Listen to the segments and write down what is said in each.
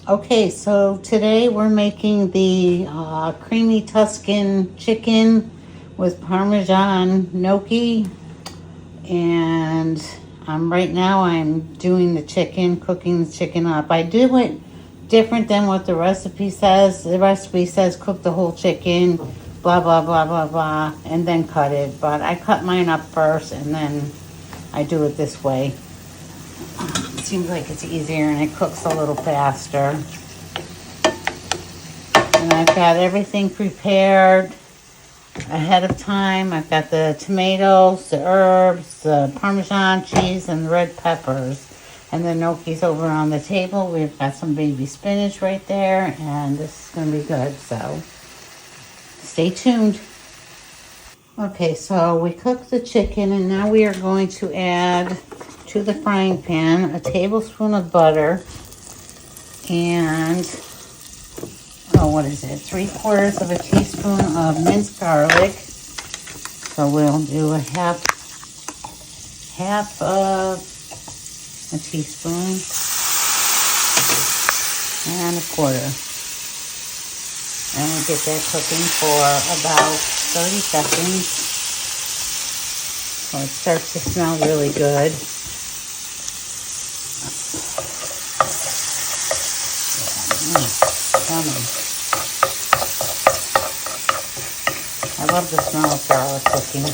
Okay, so today we're making the creamy Tuscan chicken with Parmesan gnocchi, and right now I'm doing the chicken, cooking the chicken up. I do it different than what the recipe says. The recipe says cook the whole chicken, blah blah blah blah blah, and then cut it. But I cut mine up first, and then I do it this way. It seems like it's easier and it cooks a little faster. And I've got everything prepared ahead of time. I've got the tomatoes, the herbs, the Parmesan cheese, and the red peppers. And the gnocchi's over on the table. We've got some baby spinach right there, and this is going to be good, so stay tuned. Okay, so we cooked the chicken, and now we are going to add to the frying pan a tablespoon of butter and, what is it, 3/4 of a teaspoon of minced garlic. So we'll do a half of a teaspoon and 1/4. And we'll get that cooking for about 30 seconds. So it starts to smell really good. Yummy. I love the smell of garlic cooking.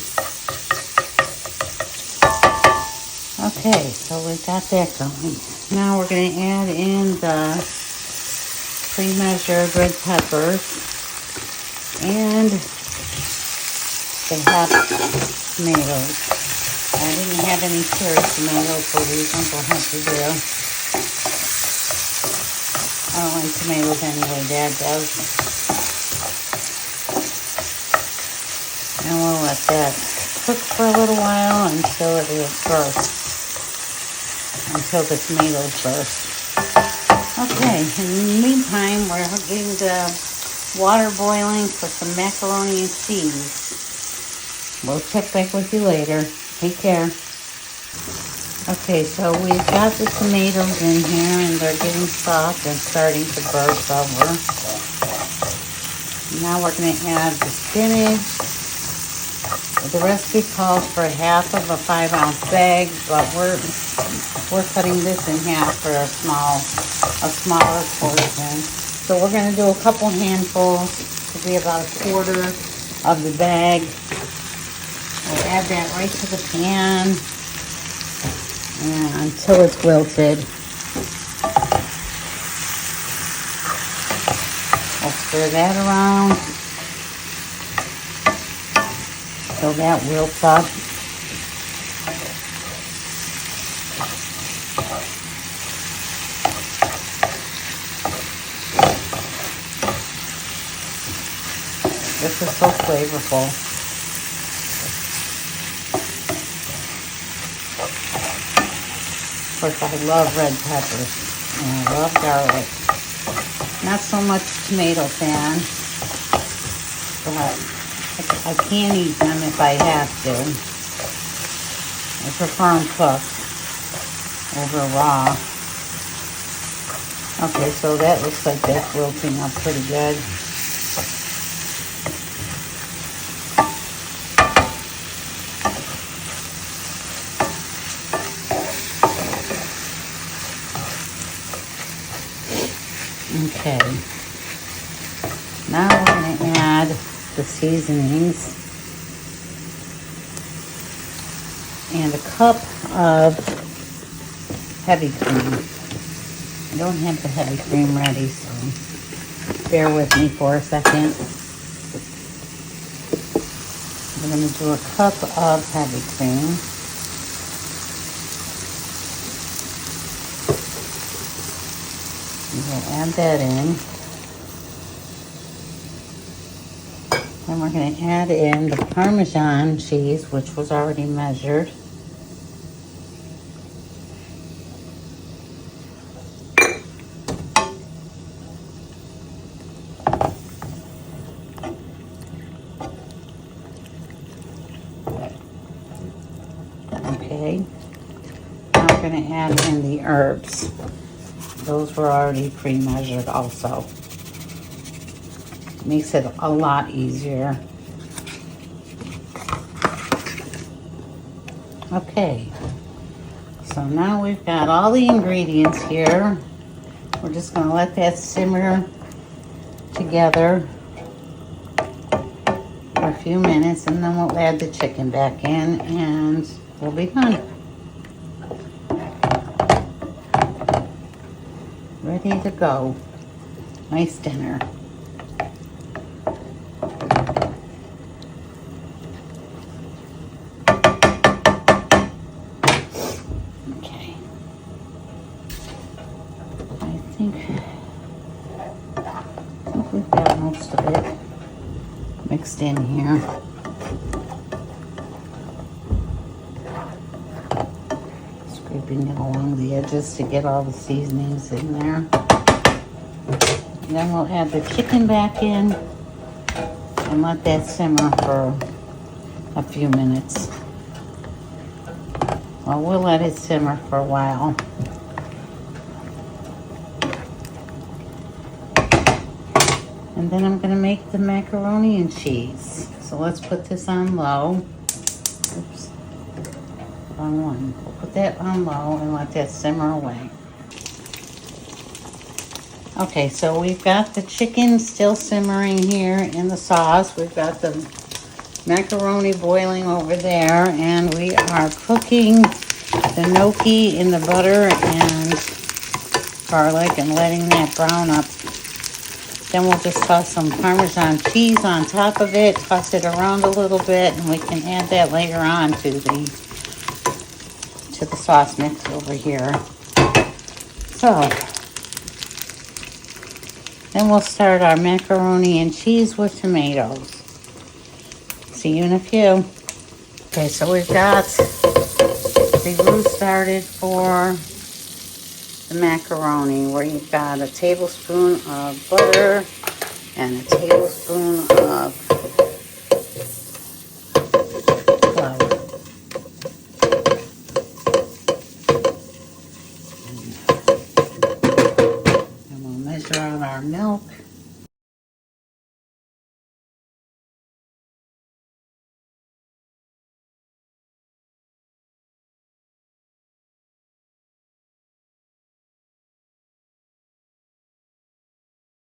Okay, so we've got that going. Now we're going to add in the pre-measured red peppers and the half tomatoes. I didn't have any cherry tomatoes for reasons I'll have to do. I don't like tomatoes anyway, Dad does. And we'll let that cook for a little while until it bursts. Until the tomatoes burst. Okay, in the meantime, we're getting the water boiling for some macaroni and cheese. We'll check back with you later. Take care. Okay, so we've got the tomatoes in here and they're getting soft and starting to burst over. Now we're going to add the spinach. The recipe calls for half of a 5-ounce bag, but we're cutting this in half for a smaller portion. So we're going to do a couple handfuls to be about 1/4 of the bag. We'll add that right to the pan and until it's wilted. We'll stir that around till that wilts up. This is so flavorful. Of course, I love red peppers and I love garlic. Not so much tomato fan, but I can eat them if I have to. I prefer them cooked over raw. Okay, so that looks like that's wilting up pretty good. Okay, now we're going to add the seasonings and a cup of heavy cream. I don't have the heavy cream ready, so bear with me for a second. I'm going to do a cup of heavy cream. We'll add that in. Then we're going to add in the Parmesan cheese, which was already measured. Okay. Now we're going to add in the herbs. those were already pre-measured also. Makes it a lot easier. Okay, so now we've got all the ingredients here. We're just going to let that simmer together for a few minutes, and then we'll add the chicken back in and we'll be done. Ready to go. Nice dinner. Okay. I think we've got most of it mixed in here. Scraping it along the edges to get all the seasonings in there. And then we'll add the chicken back in and let that simmer for a few minutes. Well, we'll let it simmer for a while. And then I'm going to make the macaroni and cheese. So let's put this on low. Oops. On one. We'll put that on low and let that simmer away. Okay, so we've got the chicken still simmering here in the sauce. We've got the macaroni boiling over there, and we are cooking the gnocchi in the butter and garlic and letting that brown up. Then we'll just toss some Parmesan cheese on top of it, toss it around a little bit, and we can add that later on to the sauce mix over here. So then we'll start our macaroni and cheese with tomatoes. See you in a few. Okay, so we've got the roux started for the macaroni, where you've got a tablespoon of butter and a tablespoon of